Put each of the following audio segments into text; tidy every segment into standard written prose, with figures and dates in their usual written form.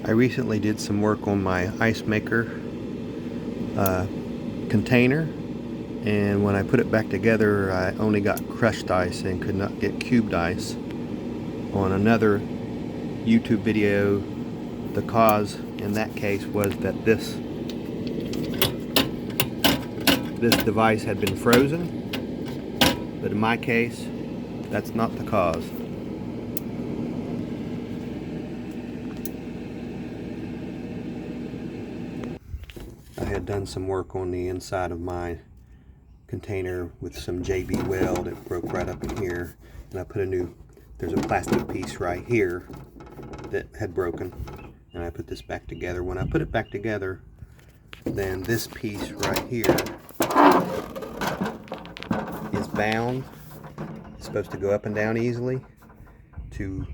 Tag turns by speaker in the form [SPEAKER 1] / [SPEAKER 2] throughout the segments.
[SPEAKER 1] I recently did some work on my ice maker container, and when I put it back together I only got crushed ice and could not get cubed ice. On another YouTube video, the cause in that case was that this device had been frozen, but in my case that's not the cause. I had done some work on the inside of my container with some JB weld. It broke right up in here, and I put there's a plastic piece right here that had broken, and I put this back together. When I put it back together, then this piece right here is bound. It's supposed to go up and down easily to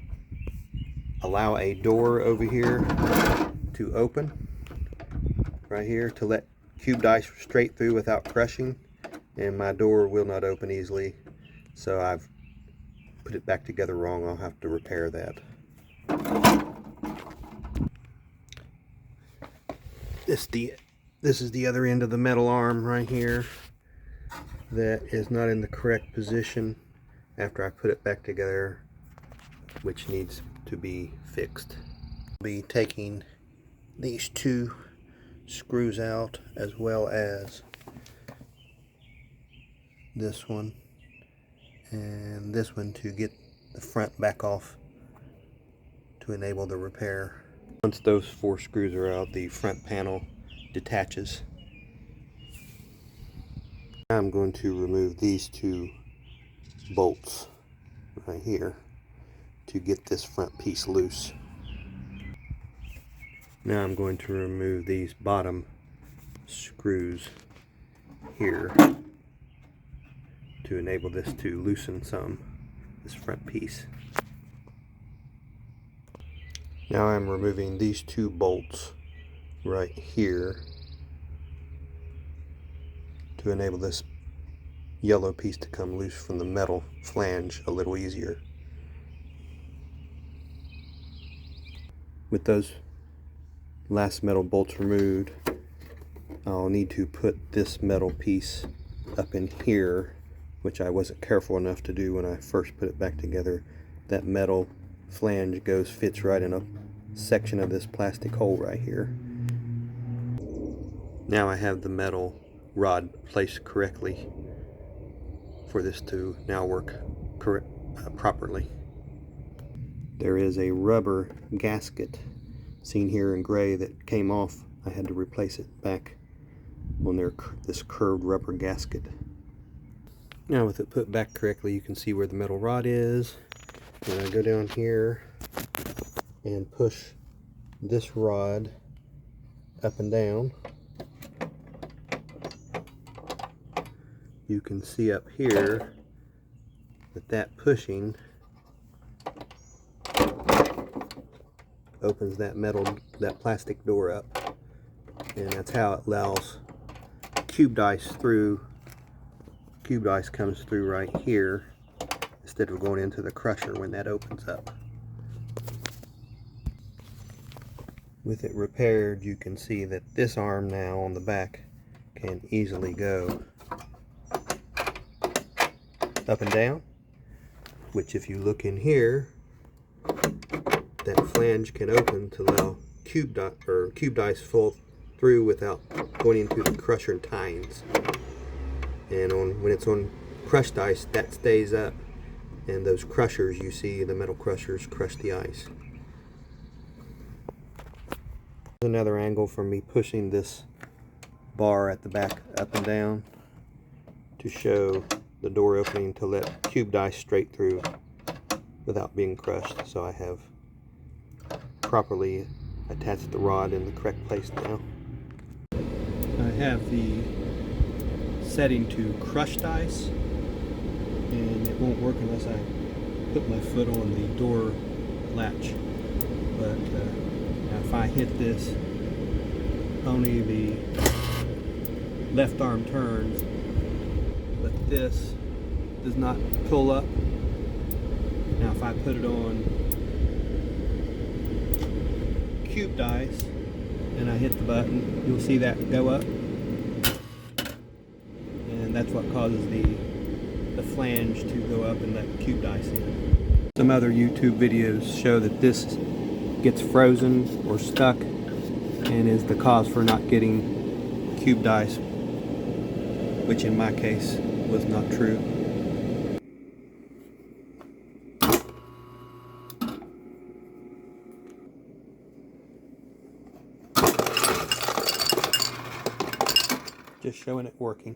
[SPEAKER 1] allow a door over here to open right here to let cubed ice straight through without crushing, and my door will not open easily, so I've put it back together wrong. I'll have to repair that. This is the other end of the metal arm right here that is not in the correct position after I put it back together, which needs to be fixed. I'll be taking these two screws out, as well as this one and this one, to get the front back off to enable the repair. Once those 4 screws are out, the front panel detaches. I'm going to remove these 2 bolts right here to get this front piece loose. Now I'm going to remove these bottom screws here to enable this to loosen this front piece. Now I'm removing these 2 bolts right here to enable this yellow piece to come loose from the metal flange a little easier. With those last metal bolts removed, I'll need to put this metal piece up in here, which I wasn't careful enough to do when I first put it back together. That metal flange fits right in a section of this plastic hole right here. Now I have the metal rod placed correctly for this to now work properly. There is a rubber gasket seen here in gray that came off. I had to replace it back on this curved rubber gasket. Now with it put back correctly, you can see where the metal rod is. And I go down here and push this rod up and down. You can see up here that pushing opens that plastic door up, and that's how it allows cubed ice through. Cubed ice comes through right here instead of going into the crusher when that opens up. With it repaired, you can see that this arm now on the back can easily go up and down, which if you look in here, that flange can open to allow cubed ice fall through without going into the crusher tines. And when it's on crushed ice, that stays up, and those crushers, you see the metal crushers crush the ice. Another angle from me pushing this bar at the back up and down to show the door opening to let cubed ice straight through without being crushed. So I have properly attached the rod in the correct place now. I have the setting to crushed ice, and it won't work unless I put my foot on the door latch. But if I hit this, only the left arm turns, but this does not pull up. Now if I put it on cube dies and I hit the button, you'll see that go up, and that's what causes the flange to go up and let cube dice in. Some other YouTube videos show that this gets frozen or stuck and is the cause for not getting cube dice, which in my case was not true. Just showing it working.